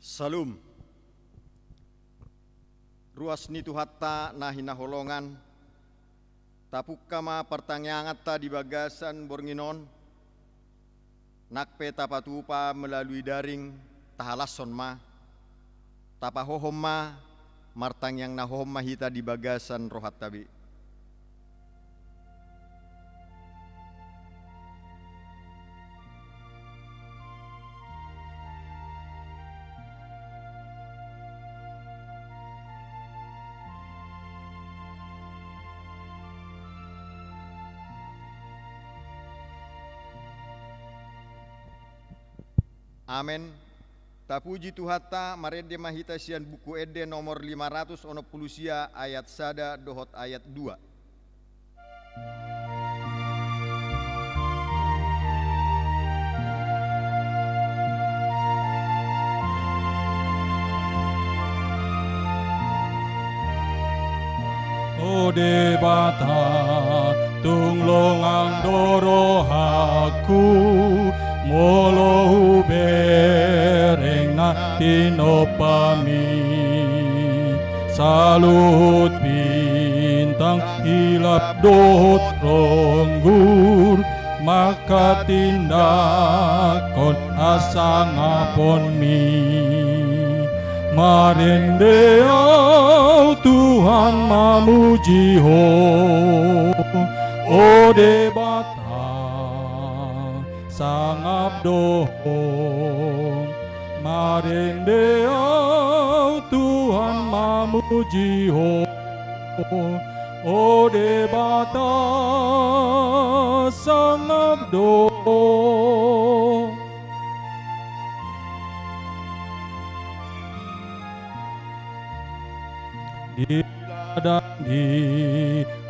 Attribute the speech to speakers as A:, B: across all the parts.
A: Salum. Ruas nitu hatta nahina holongan, tapukama pertanyaangata di bagasan bornginon, nakpe tapatupa melalui daring tahalason ma, tapahohom ma, martang yang nahohom mahita di bagasan rohat tabi. Amen. Tapuji Tuhata marede mahita sian buku ede nomor 500 sia ayat sada dohot ayat 2.
B: Ode bata tunglongang dorohaku molo bereng na tinopami salut bintang hilap dot ronggur maka tindakon asangapon mi marende Tuhan mamuji ho ode bata sangap doho marende Tuhan mamuji ho ode bata sangap doho. Di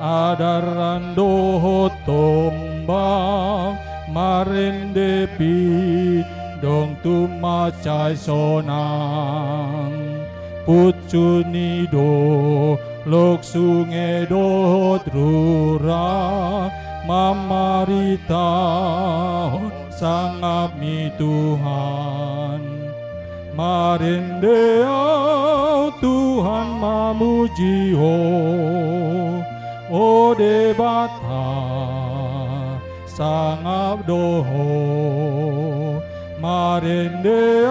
B: adaran doho tombang marende pi dong tumacay sonang pucuni do lok sunge do trura mamarita sangap mi Tuhan marende Tuhan mamuji ho ode bata sangap doho marende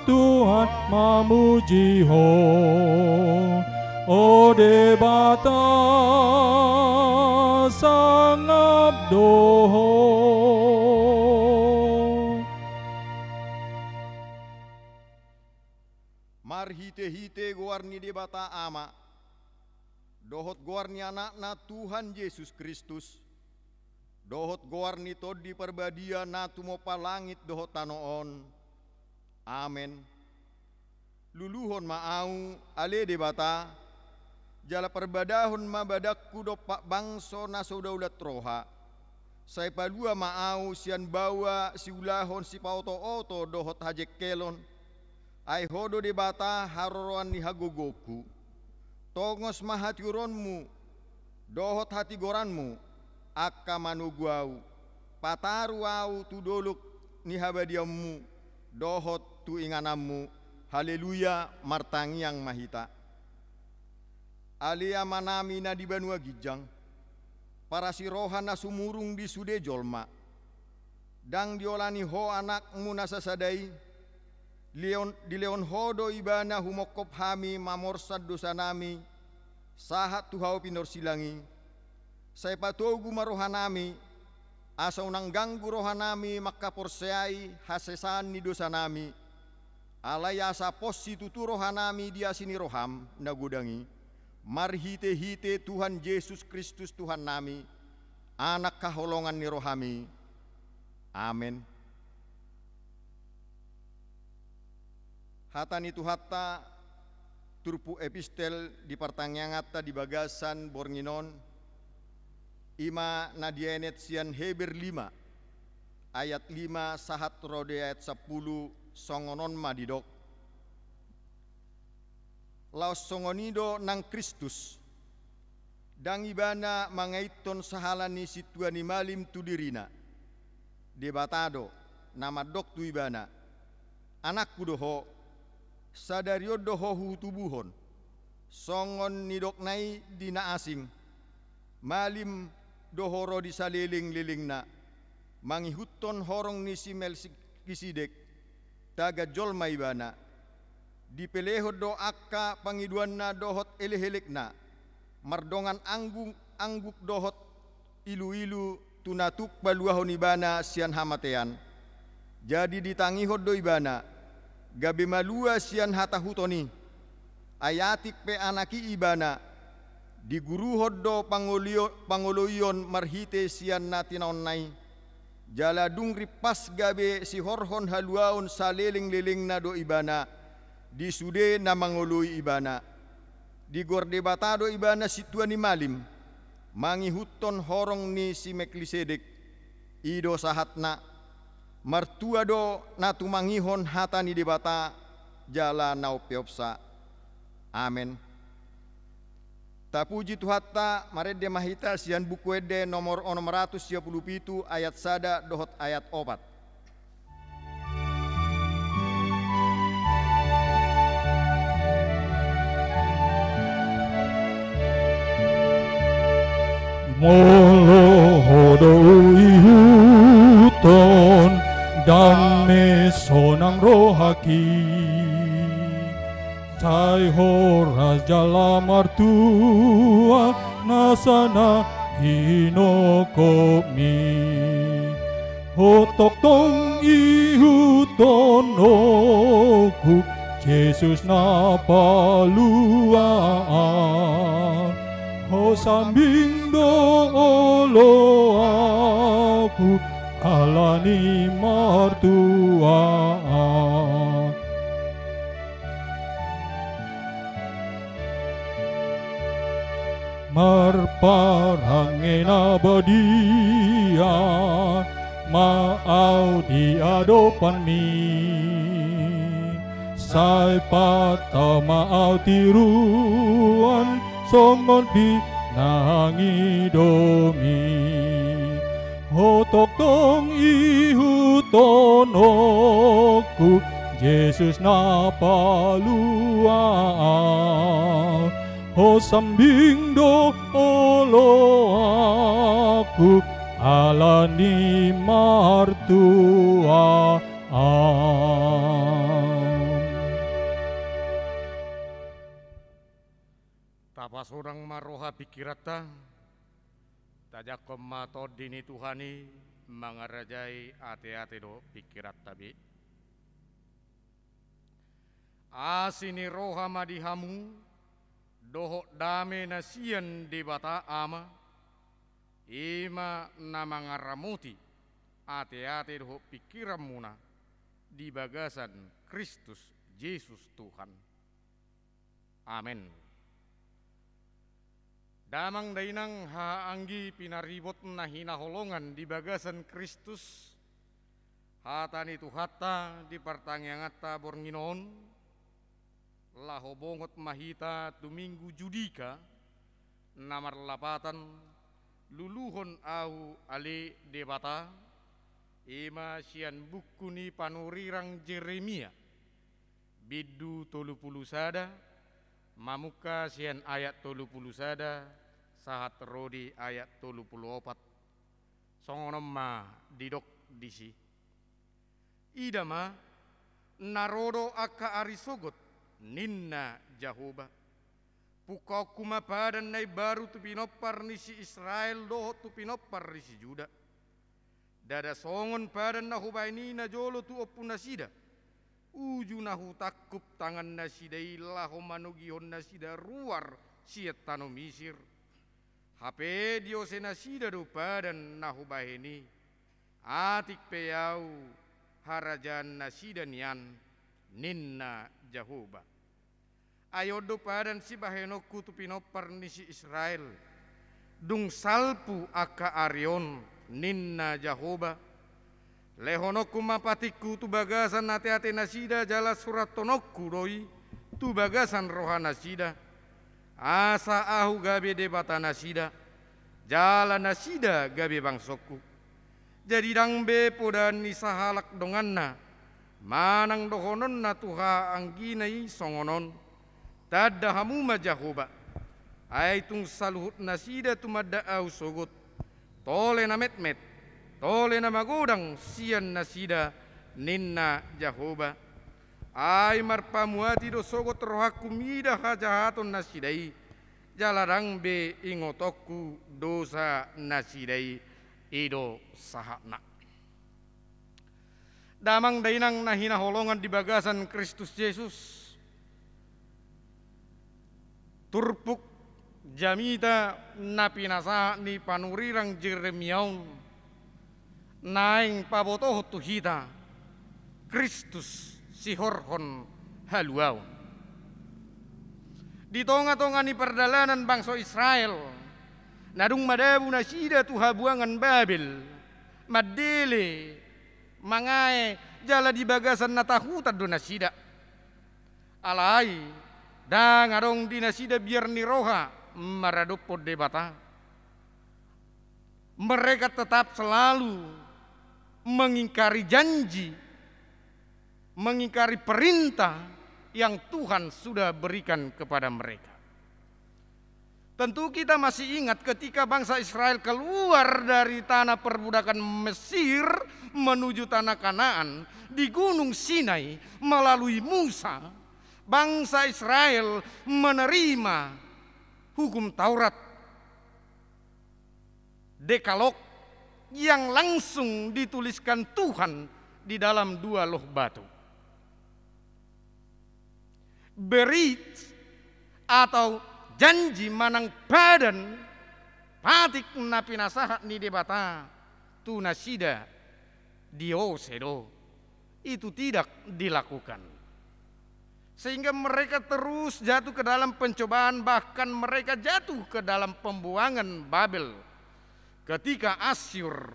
B: Tuhan mamuji ho ode bata sangap doho.
A: Marhite-hite guarni di bata ama, dohot guarni anakna Tuhan Yesus Kristus, dohot guarni todi perbadia na tumopa langit dohot tanoon. Amen. Luluhon maau ale de bata, jala perbadahon ma badakku dopak bangso na saudaulat roha. Saya palua maau sian bawa si ulahon si pauto-oto dohot hajek kelon. Ai hodo de bata haroroan ni hagogoku. Tongos mahatiuronmu, dohot hati goranmu, akka manuguau. Pataru au tu doluk ni habadiammu, dohot tu inganammu. Haleluya martangiang mahita. Alia manami na di banua gijang, para si rohan na sumurung di sude jolma. Dang diolani ho anakmu nasasadai, di leon hodo ibana humokop hami mamorsad dosa nami, sahat tuhau pinor silangi. Saya patogu marohanami, asa unang ganggu rohanami maka porseai hasesan ni dosa nami. Alay asa posi tutu rohanami dia sini roham nagudangi. Marhite-hite Tuhan Yesus Kristus Tuhan nami, anak kaholongan ni rohami. Amen. Hatan itu hatta turpu epistel di pertanyangata di bagasan bornginon ima nadienet sian Heber 5 ayat 5 sahat rode ayat 10 songonon madidok laos songonido nang Kristus dang ibana mangaiton sahalani situani malim tudirina debatado nama dok tu ibana anakku doho sadario dohohu tubuhon, songon nidoknai dina asing, malim dohoro di saliling-lilingna, mangihutton horong ni si Melkisedek, taga jolma ibana, dipelehod do akka pangiduanna dohot elehelekna, mardongan angguk dohot ilu-ilu tunatuk baluahon ibana sian hamatean, jadi ditangihod do ibana, gabe malua sian hatahutoni, ayatik pe anaki ibana, diguruhod do pangoloyon marhite sian natinaon nai, jala dungri pas gabe si horhon haluaon saleling-leling na do ibana, di sude na mangoloi ibana, di gorde batado ibana situan ni malim, mangihutton horong ni si Melkisedek, ido sahatna, martua do natumangihon hata ni debata, jala naupeopsa. Amen. Tapuji Tuhatta marede mahita sian buku ede nomor 137 ayat sada dohot ayat opat.
B: Molo hodo ihuton dan mesonang rohaki, tai horas jala martua nasana hinokomi, hotok tong ihuton oku Jesus na paluaan, ho sambing do olo aku alani martuaan. Marparangin abadian, maau di adopan mi, sai pata maau tiruan, songon pinangi domi, hotok tong ihuton oku, Jesus na paluaan, ho sambing do olo aku alani martuaan.
C: Tapas orang maroha pikirata, tajakom mato dini Tuhani mangarajai ate-ate do pikirat tabi. Asini roha madihamu, doho dame nasian di bata ama, ima namangaramuti ate-ate doho pikiran muna di bagasan Kristus Yesus Tuhan. Amin. Damang dainang haanggi pinaribot na hinaholongan di bagasan Kristus, hatani Tuhata di pertangyangatta bornginon, lahobongot mahita tuminggu judika, namar lapatan luluhon au ale debata, ima sian bukuni panurirang Jeremia, bidu 30 sada, mamuka sian ayat 30 sada, sahat rodi ayat 34, songonom ma didok disi. Idama narodo aka arisogot ninna Jahoba, pukau kumapadan nai baru tu pinopar nisi Israel doho tu pinopar nisi Juda, dada songon padan nahubai nina jolo tu opun nasida, uju nahu takup tangan nasida ilaho manugihon nasida ruar siat tano misir, hape diose nasida do padan nahubai ni, atik peyau harajan nasida nian ninna Jahoba. Ayodo padan si bahenoku tu pinopar nisi Israel, dung salpu aka arion ninna Jahoba, lehonoku mapatiku tu bagasan ate-ate nasida jala surat tonokku doi, tu bagasan roha nasida, asa ahu gabe debata nasida, jala nasida gabe bangsoku, jadi dangbe podan nisahalak donganna, manang dohonon na tuha angginay songonon, tada hamuma Jahoba, ay tung saluhut nasida tumadaaw sugut, tole na metmet, tole na magudang siyan nasida ninna Jahoba, ay marpamuati do sogot rohakumida hajahaton nasidai, jalarang be ingotoku dosa nasidai ido sahakna. Damang dainang nahinaholongan di bagasan Kristus Yesus, turpuk jamita napinasa ni panurirang Jeremiaun, naing pabotoh tuhita Kristus sihorhon haluaw. Di tonga-tonga ni perdalanan bangsa Israel, nadung madabu nasida tuhabuangan Babel, madele, mangae, jala di bagasan natahuta do nasida. Alai, dang adong di nasida biar niroha, maradopod debata. Mereka tetap selalu mengingkari janji, mengingkari perintah yang Tuhan sudah berikan kepada mereka. Tentu kita masih ingat ketika bangsa Israel keluar dari tanah perbudakan Mesir menuju tanah Kanaan di Gunung Sinai melalui Musa, bangsa Israel menerima hukum Taurat, Dekalog yang langsung dituliskan Tuhan di dalam 2 loh batu. Berit atau janji manang badan patik napinasahat ni debata tunasida diosedo itu tidak dilakukan, sehingga mereka terus jatuh ke dalam pencobaan, bahkan mereka jatuh ke dalam pembuangan Babel ketika Asyur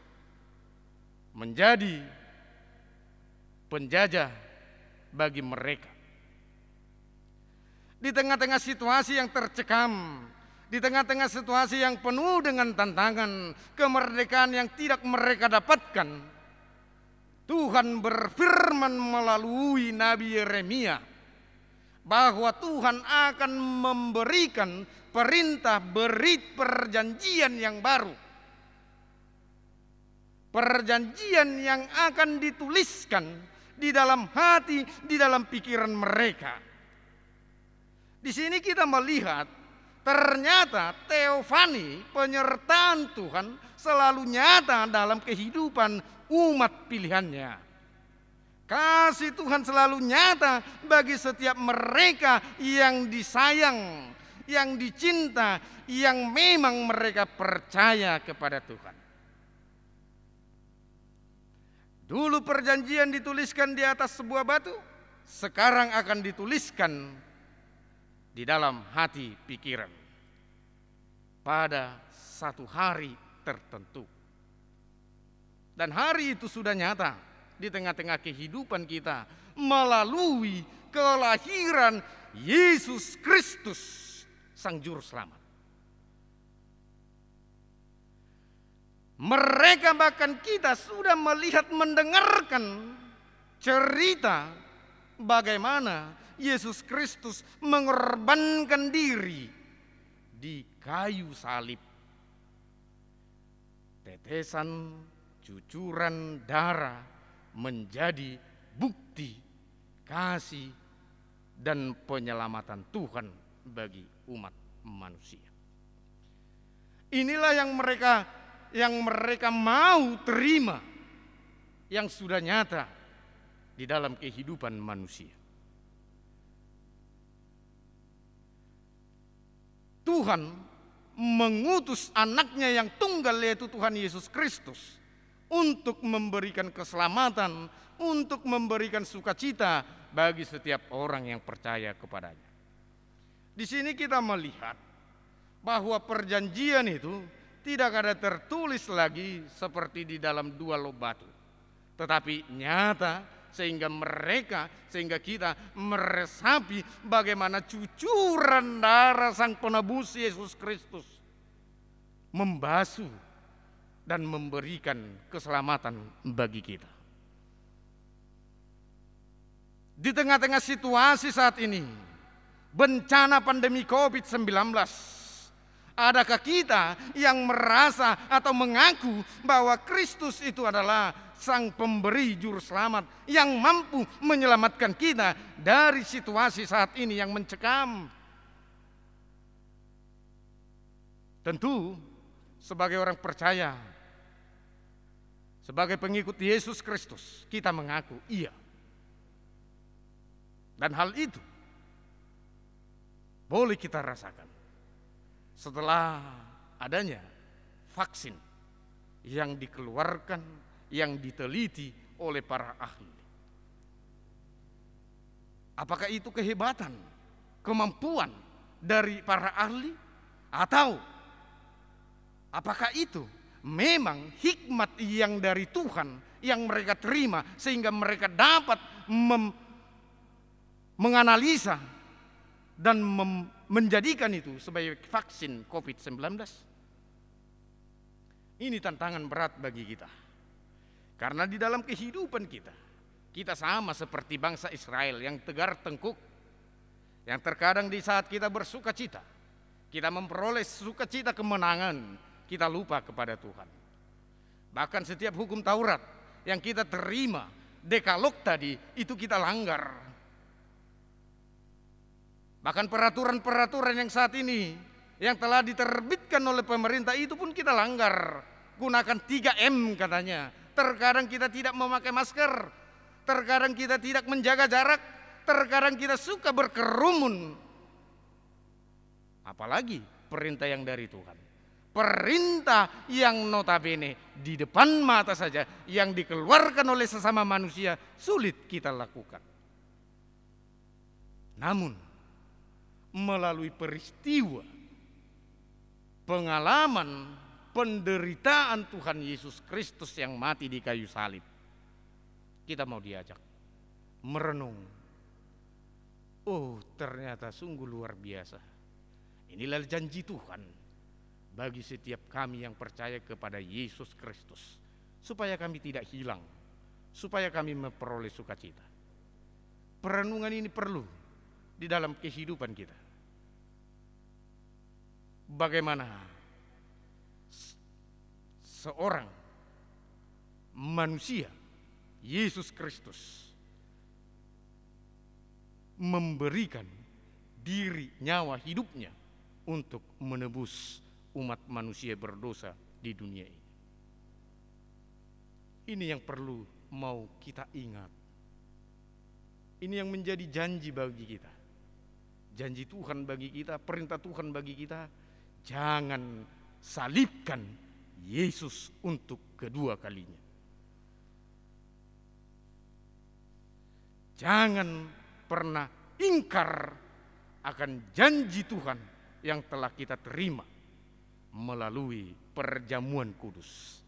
C: menjadi penjajah bagi mereka. Di tengah-tengah situasi yang tercekam, di tengah-tengah situasi yang penuh dengan tantangan, kemerdekaan yang tidak mereka dapatkan, Tuhan berfirman melalui Nabi Yeremia bahwa Tuhan akan memberikan perintah berit perjanjian yang baru. Perjanjian yang akan dituliskan di dalam hati, di dalam pikiran mereka. Di sini kita melihat ternyata teofani, penyertaan Tuhan selalu nyata dalam kehidupan umat pilihannya. Kasih Tuhan selalu nyata bagi setiap mereka yang disayang, yang dicinta, yang memang mereka percaya kepada Tuhan. Dulu perjanjian dituliskan di atas sebuah batu, sekarang akan dituliskan di dalam hati pikiran pada satu hari tertentu. Dan hari itu sudah nyata di tengah-tengah kehidupan kita melalui kelahiran Yesus Kristus, Sang Juru Selamat. Mereka bahkan kita sudah melihat, mendengarkan cerita bagaimana Yesus Kristus mengorbankan diri di kayu salib. Tetesan cucuran darah menjadi bukti kasih dan penyelamatan Tuhan bagi umat manusia. Inilah yang mereka mau terima, yang sudah nyata di dalam kehidupan manusia. Tuhan mengutus anaknya yang tunggal, yaitu Tuhan Yesus Kristus, untuk memberikan keselamatan, untuk memberikan sukacita bagi setiap orang yang percaya kepadanya. Di sini kita melihat bahwa perjanjian itu tidak ada tertulis lagi seperti di dalam 2 loh batu, tetapi nyata sehingga kita meresapi bagaimana cucuran darah Sang Penebus Yesus Kristus membasuh dan memberikan keselamatan bagi kita. Di tengah-tengah situasi saat ini, bencana pandemi COVID-19, adakah kita yang merasa atau mengaku bahwa Kristus itu adalah Sang Pemberi Juru Selamat yang mampu menyelamatkan kita dari situasi saat ini yang mencekam? Tentu sebagai orang percaya, sebagai pengikut Yesus Kristus, kita mengaku iya. Dan hal itu boleh kita rasakan setelah adanya vaksin yang dikeluarkan, yang diteliti oleh para ahli. Apakah itu kehebatan, kemampuan dari para ahli, atau apakah itu memang hikmat yang dari Tuhan yang mereka terima sehingga mereka dapat menganalisa dan menjadikan itu sebagai vaksin COVID-19? Ini tantangan berat bagi kita. Karena di dalam kehidupan kita sama seperti bangsa Israel yang tegar tengkuk, yang terkadang di saat kita bersuka cita, kita memperoleh sukacita kemenangan, kita lupa kepada Tuhan. Bahkan setiap hukum Taurat yang kita terima, dekalog tadi, itu kita langgar. Bahkan peraturan-peraturan yang saat ini yang telah diterbitkan oleh pemerintah itu pun kita langgar. Gunakan 3M katanya. Terkadang kita tidak memakai masker, terkadang kita tidak menjaga jarak, terkadang kita suka berkerumun. Apalagi perintah yang dari Tuhan. Perintah yang notabene di depan mata saja, yang dikeluarkan oleh sesama manusia, sulit kita lakukan. Namun melalui peristiwa pengalaman penderitaan Tuhan Yesus Kristus yang mati di kayu salib, kita mau diajak merenung. Oh, ternyata sungguh luar biasa. Inilah janji Tuhan bagi setiap kami yang percaya kepada Yesus Kristus, supaya kami tidak hilang, supaya kami memperoleh sukacita. Perenungan ini perlu di dalam kehidupan kita. Bagaimana seorang manusia, Yesus Kristus, memberikan diri, nyawa, hidupnya untuk menebus umat manusia berdosa di dunia ini. Ini yang perlu mau kita ingat. Ini yang menjadi janji bagi kita. Janji Tuhan bagi kita, perintah Tuhan bagi kita. Jangan salibkan Yesus untuk kedua kalinya. Jangan pernah ingkar akan janji Tuhan yang telah kita terima melalui perjamuan kudus.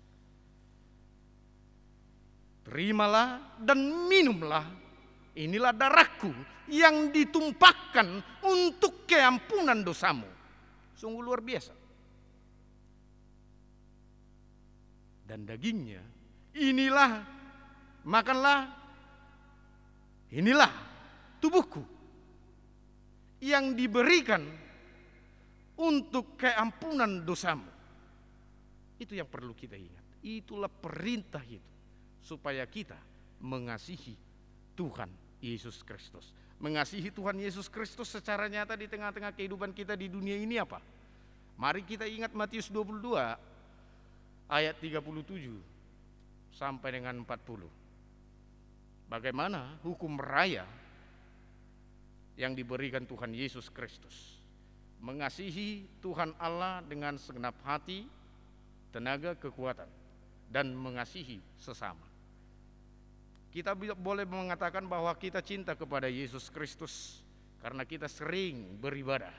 C: Terimalah dan minumlah, inilah darahku yang ditumpahkan untuk keampunan dosamu. Sungguh luar biasa. Dan dagingnya, inilah, makanlah, inilah tubuhku yang diberikan untuk keampunan dosamu. Itu yang perlu kita ingat. Itulah perintah itu, supaya kita mengasihi Tuhan Yesus Kristus. Mengasihi Tuhan Yesus Kristus secara nyata di tengah-tengah kehidupan kita di dunia ini apa? Mari kita ingat Matius 22 ayat 37 sampai dengan 40. Bagaimana hukum raya yang diberikan Tuhan Yesus Kristus. Mengasihi Tuhan Allah dengan segenap hati, tenaga, kekuatan, dan mengasihi sesama. Kita boleh mengatakan bahwa kita cinta kepada Yesus Kristus karena kita sering beribadah,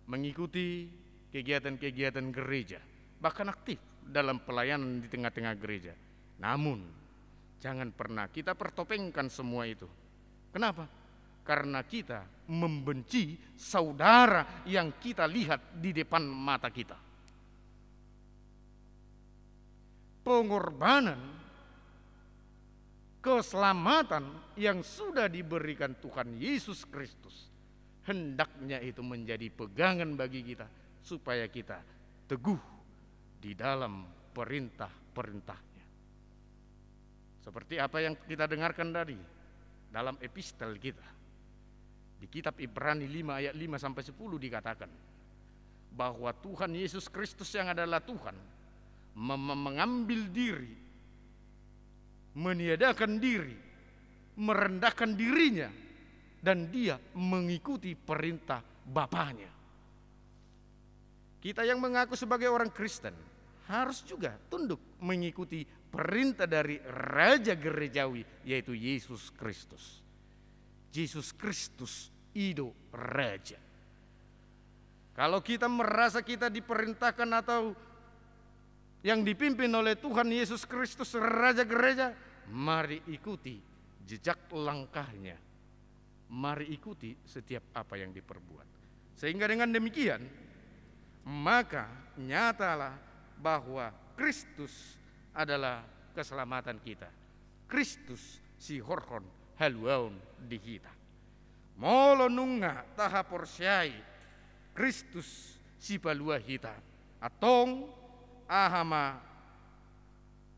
C: mengikuti kegiatan-kegiatan gereja, bahkan aktif dalam pelayanan di tengah-tengah gereja. Namun, jangan pernah kita pertopengkan semua itu. Kenapa? Karena kita membenci saudara yang kita lihat di depan mata kita. Pengorbanan keselamatan yang sudah diberikan Tuhan Yesus Kristus, hendaknya itu menjadi pegangan bagi kita supaya kita teguh di dalam perintah-perintahnya. Seperti apa yang kita dengarkan tadi dalam epistel kita. Di kitab Ibrani 5 ayat 5 sampai 10 dikatakan bahwa Tuhan Yesus Kristus yang adalah Tuhan mengambil diri, meniadakan diri, merendahkan dirinya, dan dia mengikuti perintah Bapanya. Kita yang mengaku sebagai orang Kristen harus juga tunduk mengikuti perintah dari Raja Gerejawi, yaitu Yesus Kristus. Yesus Kristus itu Raja. Kalau kita merasa kita diperintahkan atau yang dipimpin oleh Tuhan Yesus Kristus Raja Gereja, mari ikuti jejak langkahnya. Mari ikuti setiap apa yang diperbuat. Sehingga dengan demikian, maka nyatalah bahwa Kristus adalah keselamatan kita. Kristus si horhon haluaun di kita. Molo nunga taha porsyai Kristus si palua kita. Atong ahama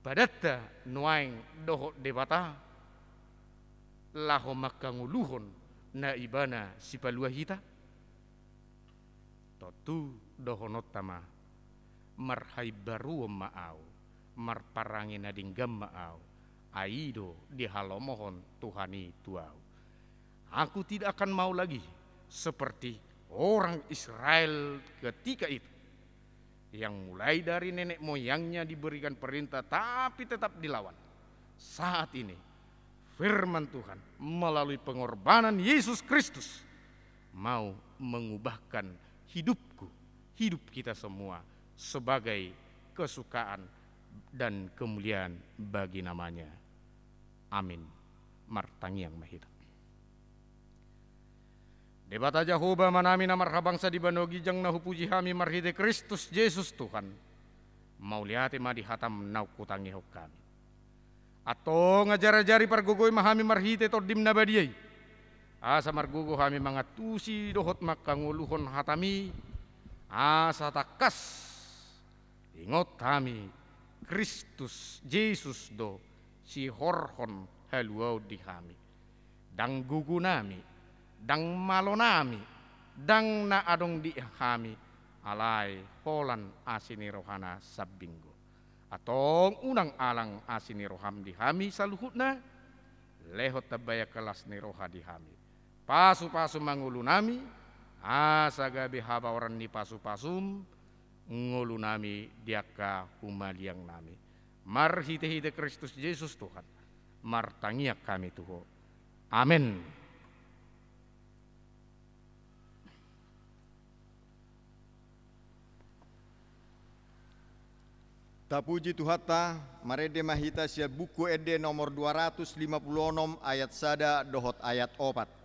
C: badatta nuaing doho debata laho makanguluhon na ibana si palua kita. Totu dohonotama marhai baru maau marparangi nadinggam maau aido di halomohon Tuhani tuau. Aku tidak akan mau lagi seperti orang Israel ketika itu yang mulai dari nenek moyangnya diberikan perintah tapi tetap dilawan. Saat ini firman Tuhan melalui pengorbanan Yesus Kristus mau mengubahkan hidupku, hidup kita semua sebagai kesukaan dan kemuliaan bagi namanya. Amin. Martangiang mahita. Debata Jehovah manami na marhabangsa di banogi jang nahu puji hami marhide Kristus Yesus Tuhan. Mauliati madihatam nau kutangi hok kami. Atau ngajar-ajari pargugoy mahami marhite tordim nabadiyay. Asa margugo hami mangatusi dohot makanguluhon hatami. Asa takas ingot kami Kristus Yesus do si horhon haluau di kami. Dang gugu nami, dang malo nami, dang na adong di kami alay holan asini rohana sabinggo. Atong unang alang asini roham di kami saluhut na lehot tabaya kelas ni roha di kami. Pasu-pasu mangulu nami asa gabi haba orang ni pasu-pasum ngulu nami diaka humaliang nami. Marhite-hite Kristus Yesus Tuhan. Martangiak kami Tuhan. Amin.
A: Tapuji Tuhata, marede mahita sia buku ede nomor 256 ayat sada dohot ayat 4.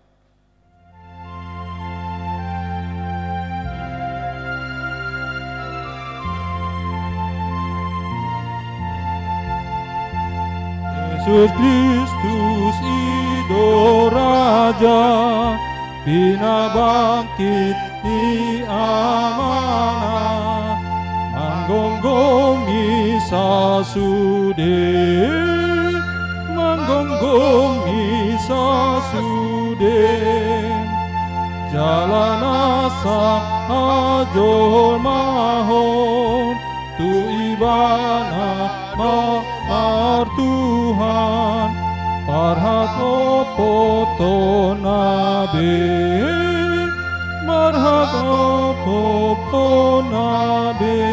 B: Yesus Kristus ido Raja, pinabangkit ni amanah, manggonggongi sasude, manggonggongi sasude, jalan asa ajol mahon, tu ibana mar Tuhan, parhat opoto nabe, marhat opoto nabe.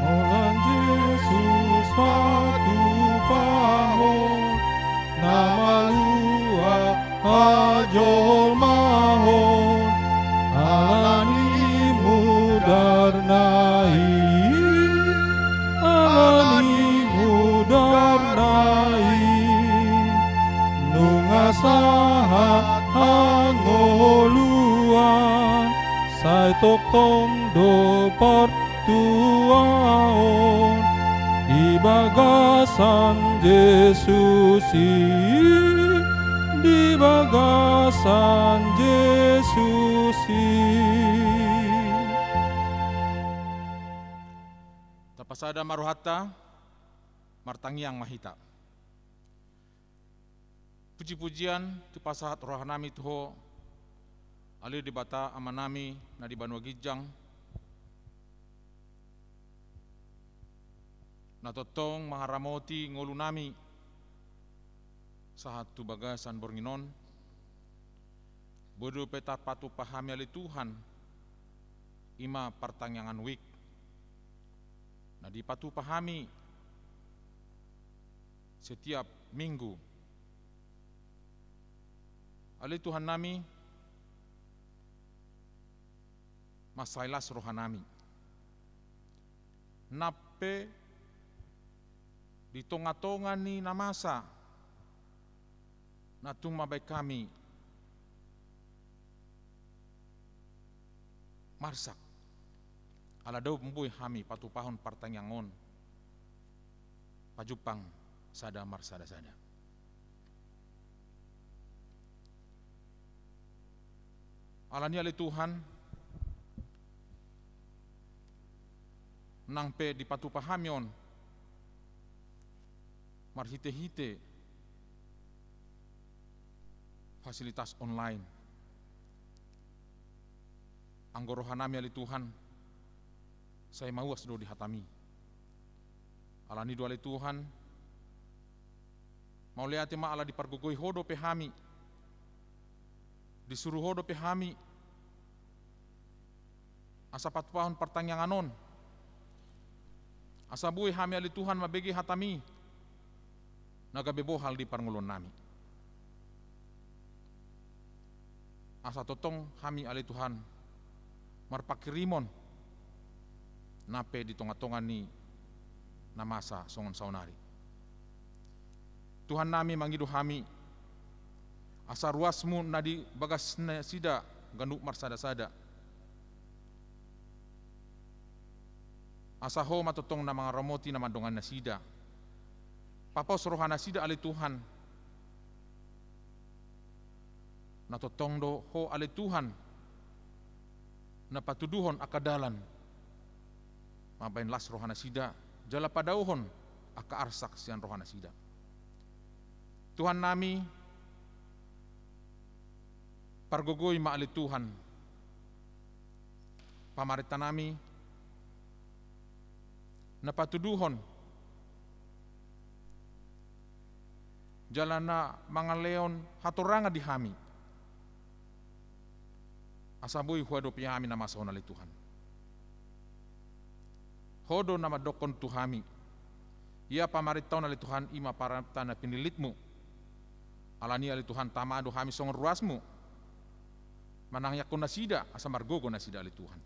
B: Molan Yesus patu pahon, nama lua ajol mahon, alani mudarnai, alani mudar sai toktong do partuaon di bagasan Yesus di bagasan Yesus
D: Tapasada maruhata martangiang mahita. Puji-pujian ti pasahat rohanami tuho ali di bata amanami na di Banua Gijang natotong maharamoti ngolunami sahat tu bagasan Bornginon bodo peta patu pahami ali Tuhan ima partangyangan wik na di patu pahami setiap minggu ali Tuhan nami masailas rohanami nape di tonga-tonga ni namasa natung mabay kami marsak ala daw pembuy hami patupahon partangyangon pajupang sada marsada-sada. Alani ali Tuhan nang pe di patupahamion marhite-hite fasilitas online anggorohanami ali Tuhan saya mawas do dihatami alani do ali Tuhan mau lihat ma ala dipargugoi hodo pehami disuruh hodo pehami asa patupahon partangyanganon asa buih hami ali Tuhan mabegi hatami nagabebohal di parngulon nami asa totong hami ali Tuhan marpakirimon nape di tonga-tonga ni namasa songon saunari Tuhan nami mangidu hami asa ruasmu nadi bagas sida ganduk marsada-sada asa ho matotong na mga ramoti na mandongan na sida papos rohana sida ali Tuhan natotong do ho ali Tuhan na patuduhon akadalan mabain las rohana sida jala padauhon aka arsak sian rohana sida Tuhan nami pargogoy maali Tuhan pamarita nami napatuduhon jalan na mga leon haturanga di hami asaboy huwado piyami na masaon ali Tuhan hodo na madokon tuhami ia pamaritaw na ali Tuhan ima parata na pinilitmu alani ali Tuhan tamado hami song ruasmu manangyak ko na sida asa margogo na sida ali Tuhan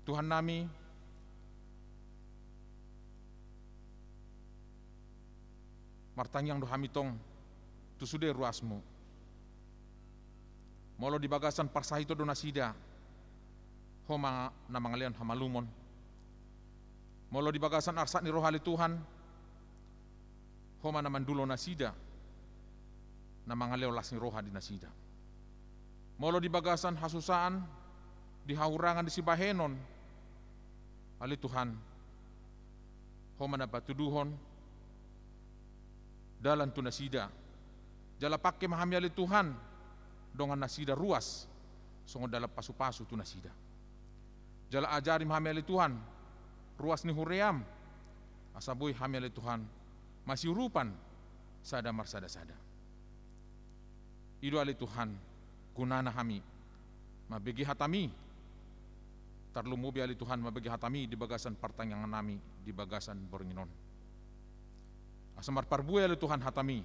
D: Tuhan nami martanyang do hami tong tusude ruasmu molo di bagasan parsahito do na sida ho mga na mga leon hamalumon molo di bagasan arsak ni rohali Tuhan ho mana mandulo na sida na mga leo las ni roha di nasida molo di bagasan hasusaan di haurangan di sibahenon ali Tuhan ho mana patuduhon dalan tu nasida jala pakke mahami ali Tuhan dongan nasida ruas songo dalam pasu-pasu tu nasida jala ajari mahami ali Tuhan ruas ni huream asaboy hami ali Tuhan masih urupan sada marsada-sada ido ali Tuhan gunana hami mabegi hatami tarlumubi ali Tuhan mabegi hatami di bagasan partangyangan nami di bagasan Bornginon asamar parbuya ali Tuhan hatami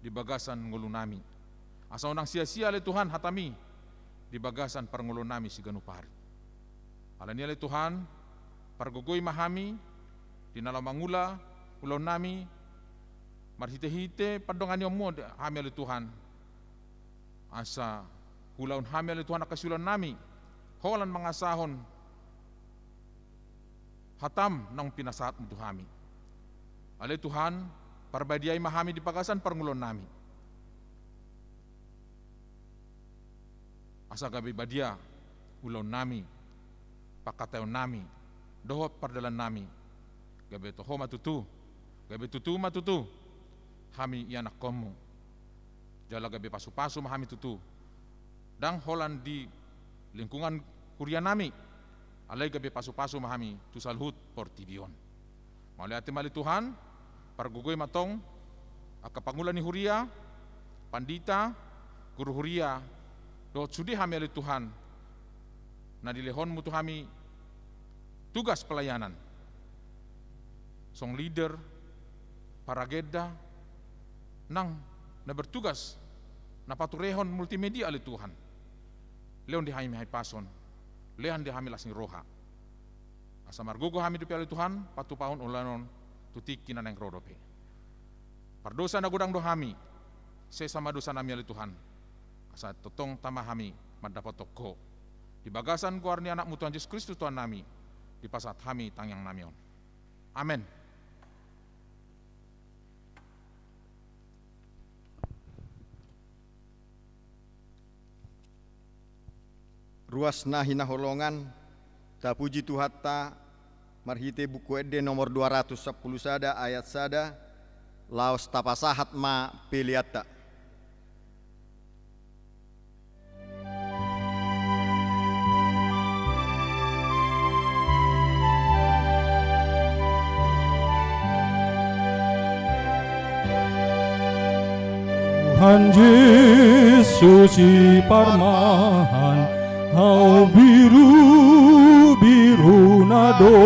D: di bagasan ngulu nami asa unang sia-sia ali Tuhan hatami di bagasan parngulu nami si Ganupari alani ali Tuhan pargogoy mahami di nalamangula ulo nami marhite-hite padongan yomo hami ali Tuhan asa hulaun hamil Tuhan akasulan nami, holan mangasahon hatam nang pinasaat mo Tuhami. Ale Tuhan, parbadiay mahami di pagasan parngulon nami. Asa gabi badia, ulaun nami, pakatayon nami, dohot pardalan nami, gabi toho matutu, gabi tutu matutu, hami ianak komu, jala gabi pasu-pasu mahami tutu, dang holan di lingkungan kuria nami, alay gabi pasu-pasu mahami tusalhut portibion. Maliati mali Tuhan, pargugoy matong, akapangulan ni huria, pandita, guru huria, dohot sudi hami ali Tuhan, na dilehon mo Tuhami tugas pelayanan. Song leader, parageda, nang na bertugas na paturehon multimedia ali Tuhan. Leon di hami pason, lehan di hami lasing roha. Asa margugo hami dupi ali Tuhan, patupahon ulanon tutik kinaneng rodope. Pardosa na gudang dohami, sesama dosa nami ali Tuhan. Asa totong tamahami mendapat toko di bagasan kuarni anakmu Tuhan Yesus Kristus Tuhan nami di pasat hami tangyang namion. Amin.
A: Ruas nahi naholongan ta puji Tuhan ta marhite buku ede nomor 210 sada ayat sada laos tapasahat ma peliata.
B: Tuhan Yesus iparmahan hau biru nado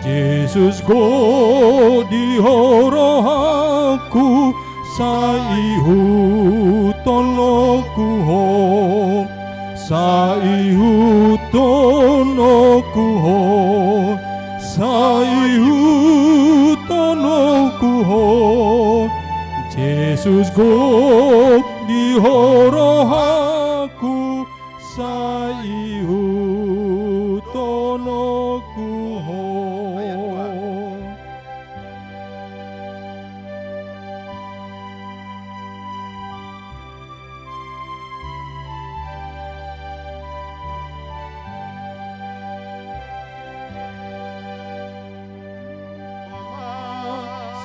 B: Yesus go di horohaku saihu tonoku ho saihu tonoku ho saihu tonoku ho Yesus go di horohaku saihu tonoku ho.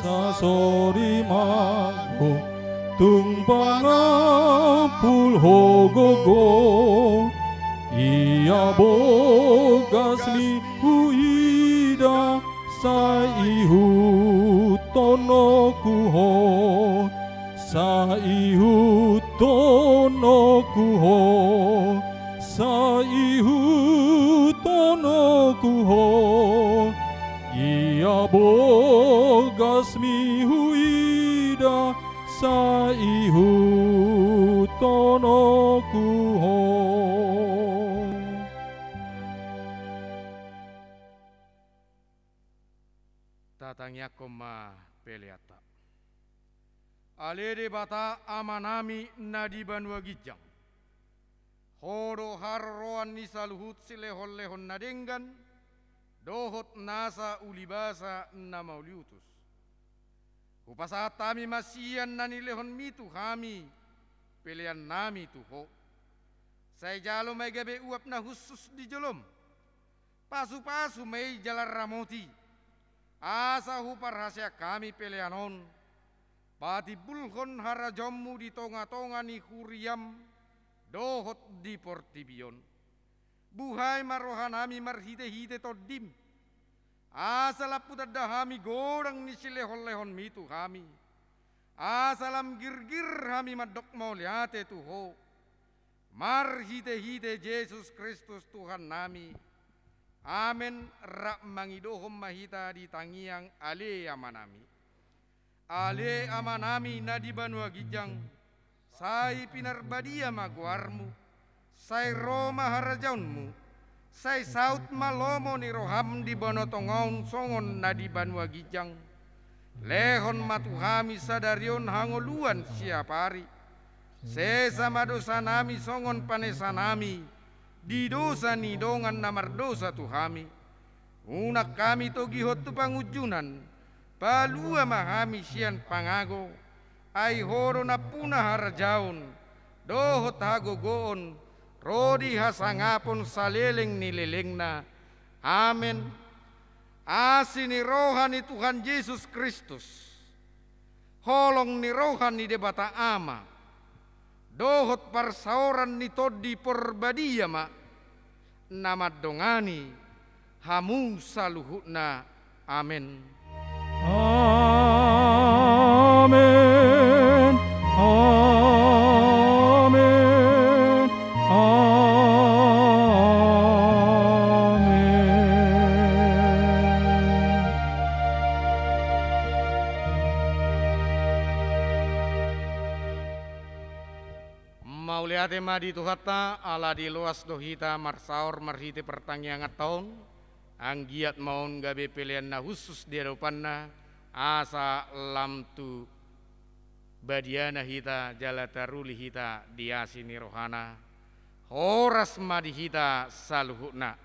B: Sasorimago tumpangapul hogogo ia bogasli huida saihu tonoku ho saihu tonoku ho saihu tonoku ho ia bogasmi huida saihu tonoku ho.
C: Tatangnya koma peliata. Alede bata amanami nadi banua gijang. Horo harroan nisaluhut silehon lehon nadenggan. Dohot nasa ulibasa namauliutus. Upasa tami masian nani lehon mitu kami pilihan nami tuho. Saya jalo may gabe uap na khusus di jolom. Pasu-pasu may jalar ramoti. Asa hupar hasya kami pilihanon. Pati bulhon harajommu di tonga-tonga ni huriam. Dohot di portibion. Buhay marohanami marhite-hite todim. Asalap putadahami gorang ni silehon-lehon mitu kami. Asalam girgir hami madok mauliate tuho. Marhite-hite Yesus Kristus Tuhan nami. Amen. Rak mangidohom mahita di tangiang ale amanami. Ale amanami na di banua gijang. Sai pinarbadia maguarmu. Sai Roma harajaunmu, sai saut malomo ni roham di bonotongaun songon na di banua gijang. Lehon matuhami sadarion hangoluan siapari. sesama dosa nami songon panesa nami, di dosa ni dongan namar dosa tu kami. Unak kami to gihot tu pangujunan, palua mahami sian pangago, ai horo na punah harajaun, dohot hagogoon, rodi hasangapon saleleng nilelengna. Amin. Asini rohani Tuhan Yesus Kristus, holong ni rohani debata ama, dohot parsaoran ni todi porbadia ma, nama dongani hamu saluhutna. Amin.
B: Amin. Amin.
C: Mauliate madi tuhata ala di luas dohita marsaor marhite pertanggiangat tahun anggiat maun gabe pilihan na khusus di hadapanna asa lamtu badiana hita jalataruli hita diasini rohana horas madi hita saluhuna.